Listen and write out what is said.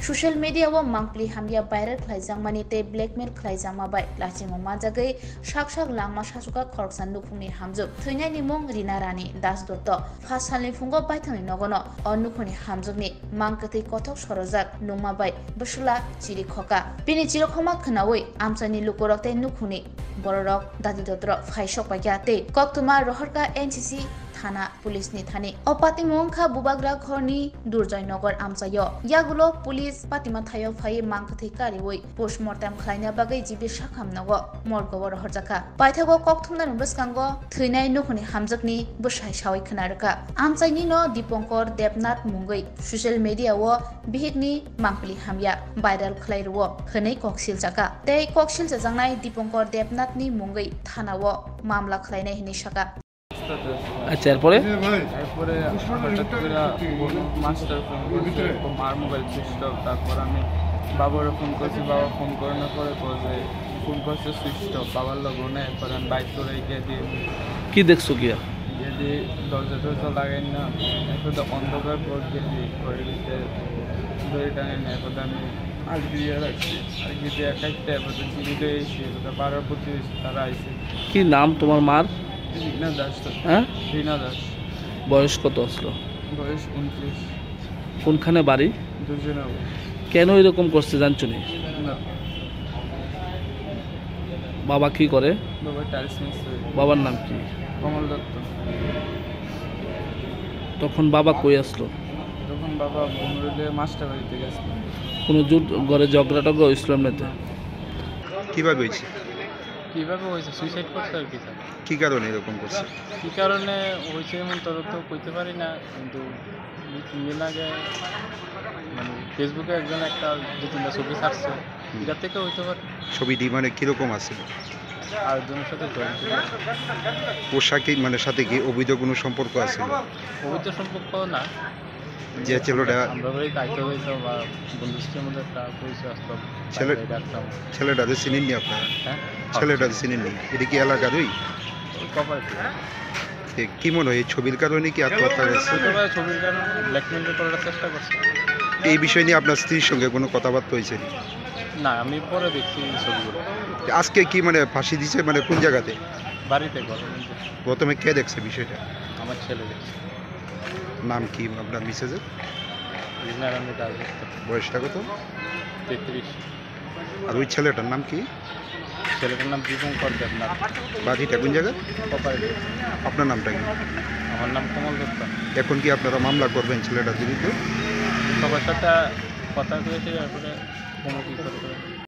social media wo mangpli hamya viral khlaijangmani te blackmail khlaijangma bai lachingma majagai shak langma sasuka khoroksan nukuni hamjuk thuinai ni mong Rina Rani Das Dotto first salni fungo baithani nogono onukuni hamjukni mangkati kothok sorojak nungma bai busula chiri khoka bini chiri khoma khnawi amchani lukorok te nukuni bororok dadi dotro phaisok pagyate koktuma rohorka NCC থানা police নি Thani অপাতি মংখা বুবাগ্রা খরনি Durjoynagar আমচায় ইয়াগুলো police পাতিমা thio phi মাংকথি কারি ওই postmortem খাইনা বাগৈ GB সাখাম নগ মর্গবর হরজাকা পাইথাগো ককথুমনা নুবসকাঙ্গ থৈনাই নুখনি হামজকনি বসাই সাওই খনারকা আমচাইনি ন Dipankar Debnath মুঙ্গৈ social media ও বিহিতনি মাংপলি হামিয়া viral খলাইরো খनै ককসিল জাকা তেই ককসিল জাজাংনাই দীপঙ্কর দেবনাথনি মুঙ্গৈ থানাও মামলা খলাইনাই হিনি সাকা আচ্ছা এরপরে মাস্টার ফোন করছে মার মোবাইল সুইচ অফ তারপর আমি বাবার ফোন করছি বাবা ফোন করানোর পরে যে ফোন করছে সুইচ অফ বাবার লোক নেই এরপরে আমি বাইক করে গিয়ে দিয়ে কি দেখছো কি গিয়ে দিয়ে দরজা টরজা লাগাই না এরপর অন্ধকার পর গিয়ে করে দিতে দড়ি টানে না এরপর আমি আগে দিয়ে রাখছি আগে দিয়ে খাইতে এরপর চিনিতে এসে পাড়ার প্রতিবেশী তারা আইসে। কি নাম তোমার মার? রীনা দাস। হ্যাঁ, রীনা দাস। বয়স কত আসলো? বয়স 29। কোনখানে বাড়ি? দুর্জনগর। কেন এরকম করছে জানছো নি? না। বাবা কি করে? বাবা টাইলস মিস্ত্রি। বাবার নাম কি? কমল দত্ত। তখন বাবা কই আসলো? তখন বাবা বন্ধুরে মাস্টার বাড়িতে গেছিল। কোনো ঘরে ঝগড়া টগড়া হয়েছিল এমনিতে? কিভাবে হয়েছে? কিভাবে হয়েছে সুইসাইড করছে আর কি। কি কারণে এরকম করছে? কি কারণে হয়েছে এমন তো কইতে পারি না, কিন্তু দিন আগে মানে ফেসবুকে একজন একটা দু তিনটা ছবি ছাড়ছে, এটা থেকে হইতে পারে। ছবিটি মানে কিরকম আছে? আরেকজনের সাথে জয়েন্ট। পোশাকে মানে সাথে কি অবৈধ কোনো সম্পর্ক আছে? অবৈধ সম্পর্ক না, যে ছেলেটা আমরা বাড়ি দায়িত্ব হয়েছে বা বন্ধুত্বের মধ্যে একটা পরিচয় আসতো। ছেলেটা চিনেননি আপনারা? হ্যাঁ, ছেলেটা চিনেননি? এটা কি এলাকারই? কি মনে হয় এই ছবির কারণে কি আত্মহত্যা করেছে? ছবির কারণে ব্ল্যাকমেল করার চেষ্টা করছে। এই বিষয় নিয়ে আপনার স্ত্রীর সঙ্গে কোনো কথাবার্তা হয়েছে? না, আমি পরে দেখছি ছবিগুলো। আজকে কি মানে ফাঁসি দিছে মানে কোন জায়গাতে? বাড়িতে। প্রথমে কে দেখছে বিষয়টা? আমার ছেলে দেখছে। নাম কি আপনার মিসেজের? রিনা রানী দাস। বয়সটা কত? 33। আর ওই ছেলেটার নাম কি? ছেলেটার নাম দীপঙ্কর দেবনাথ। বাড়িটা কোন জায়গায়? কপারে। আপনার নামটা কি? আমার নাম কমল দত্ত। এখন কি আপনারা মামলা করবেন ছেলেটার বিরুদ্ধে? সবার সাথে কথা করেছি, তারপরে কোনো কি করে